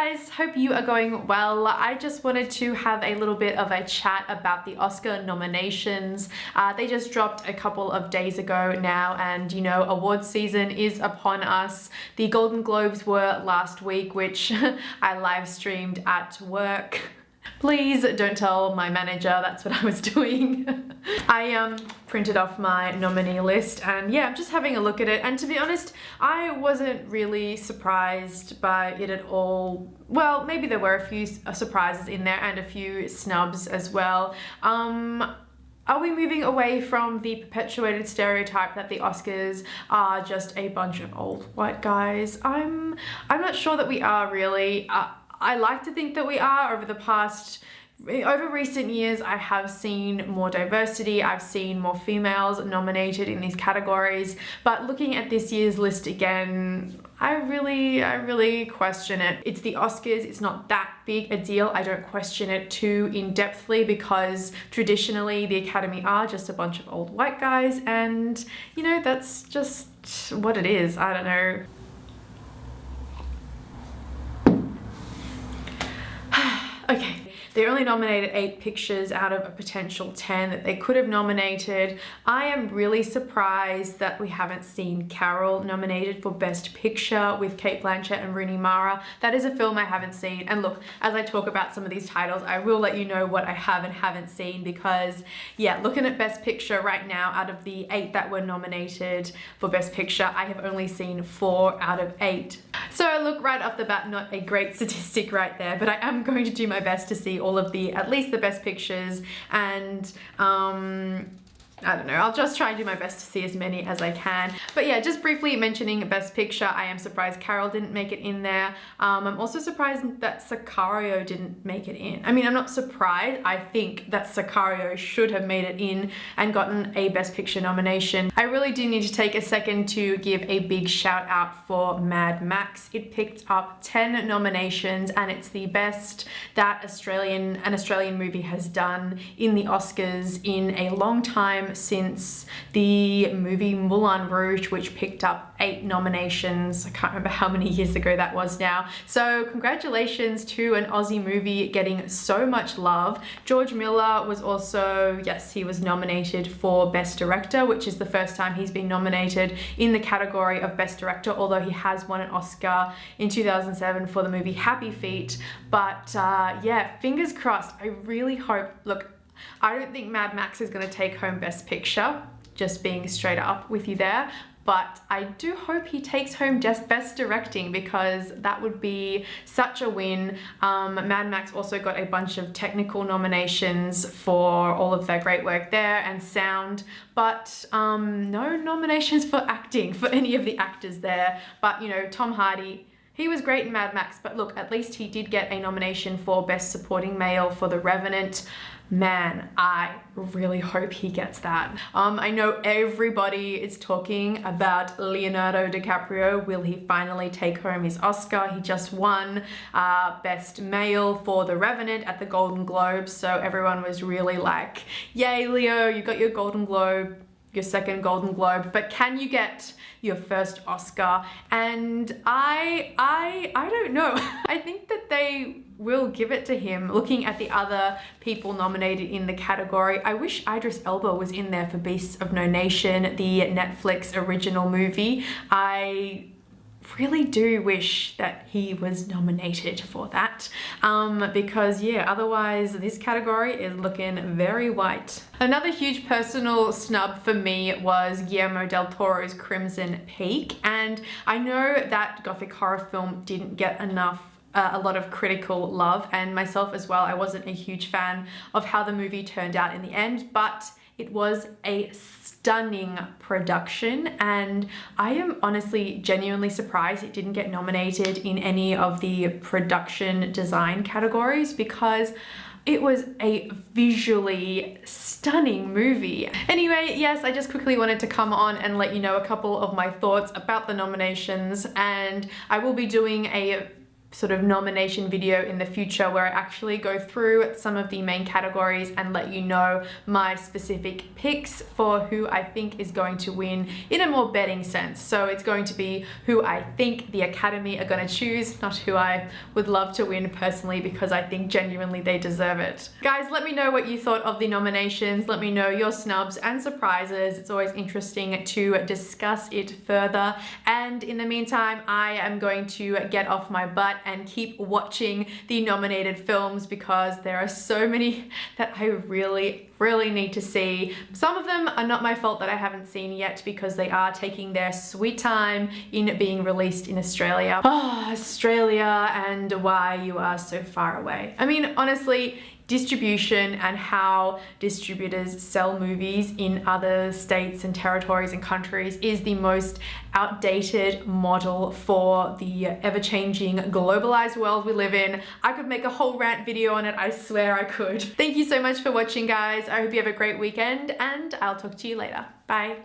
guys, hope you are going well. I just wanted to have a little bit of a chat about the Oscar nominations. They just dropped a couple of days ago now, and you know, awards season is upon us. The Golden Globes were last week, which I live streamed at work. Please don't tell my manager that's what I was doing. I printed off my nominee list, and yeah, I'm just having a look at it, and to be honest, I wasn't really surprised by it at all. Well, maybe there were a few surprises in there and a few snubs as well. Are we moving away from the perpetuated stereotype that the Oscars are just a bunch of old white guys? I'm not sure that we are really. I like to think that we are. Over recent years, I have seen more diversity. I've seen more females nominated in these categories. But looking at this year's list again, I really question it. It's the Oscars. It's not that big a deal. I don't question it too in-depthly because traditionally the Academy are just a bunch of old white guys, and you know, that's just what it is. I don't know. Okay, they only nominated 8 pictures out of a potential 10 that they could have nominated. I am really surprised that we haven't seen Carol nominated for Best Picture with Cate Blanchett and Rooney Mara. That is a film I haven't seen. And look, as I talk about some of these titles, I will let you know what I have and haven't seen because, yeah, looking at Best Picture right now, out of the 8 that were nominated for Best Picture, I have only seen 4 out of 8. So look, right off the bat, not a great statistic right there, but I am going to do my best to see all of at least the best pictures, and I don't know, I'll just try and do my best to see as many as I can. But yeah, just briefly mentioning Best Picture, I am surprised Carol didn't make it in there. I'm also surprised that Sicario didn't make it in. I mean, I'm not surprised. I think that Sicario should have made it in and gotten a Best Picture nomination. I really do need to take a second to give a big shout out for Mad Max. It picked up 10 nominations, and it's the best that an Australian movie has done in the Oscars in a long time, since the movie Moulin Rouge, which picked up 8 nominations. I can't remember how many years ago that was now. So congratulations to an Aussie movie getting so much love. George Miller was also, yes, he was nominated for Best Director, which is the first time he's been nominated in the category of Best Director, although he has won an Oscar in 2007 for the movie Happy Feet. But yeah, fingers crossed. I really hope, look, I don't think Mad Max is going to take home Best Picture, just being straight up with you there, but I do hope he takes home just Best Directing, because that would be such a win. Mad Max also got a bunch of technical nominations for all of their great work there and sound, but no nominations for acting for any of the actors there. But you know, Tom Hardy, he was great in Mad Max, but look, at least he did get a nomination for Best Supporting Male for The Revenant. Man, I really hope he gets that. I know everybody is talking about Leonardo DiCaprio. Will he finally take home his Oscar? He just won Best Male for The Revenant at the Golden Globes, so everyone was really like, yay Leo, you got your Golden Globe, your second Golden Globe, but can you get your first Oscar? And I don't know. I think that they will give it to him. Looking at the other people nominated in the category, I wish Idris Elba was in there for Beasts of No Nation, the Netflix original movie. I really do wish that he was nominated for that, because yeah, otherwise this category is looking very white. Another huge personal snub for me was Guillermo del Toro's Crimson Peak, and I know that gothic horror film didn't get a lot of critical love, and myself as well. I wasn't a huge fan of how the movie turned out in the end, but it was a stunning production, and I am honestly genuinely surprised it didn't get nominated in any of the production design categories, because it was a visually stunning movie. Anyway, yes, I just quickly wanted to come on and let you know a couple of my thoughts about the nominations, and I will be doing a sort of nomination video in the future where I actually go through some of the main categories and let you know my specific picks for who I think is going to win in a more betting sense. So it's going to be who I think the Academy are going to choose, not who I would love to win personally, because I think genuinely they deserve it. Guys, let me know what you thought of the nominations. Let me know your snubs and surprises. It's always interesting to discuss it further. And in the meantime, I am going to get off my butt and keep watching the nominated films, because there are so many that I really need to see. Some of them are not my fault that I haven't seen yet, because they are taking their sweet time in being released in Australia. Oh, Australia, and why you are so far away. I mean, honestly, distribution and how distributors sell movies in other states and territories and countries is the most outdated model for the ever-changing globalized world we live in. I could make a whole rant video on it, I swear I could. Thank you so much for watching, guys. I hope you have a great weekend, and I'll talk to you later. Bye.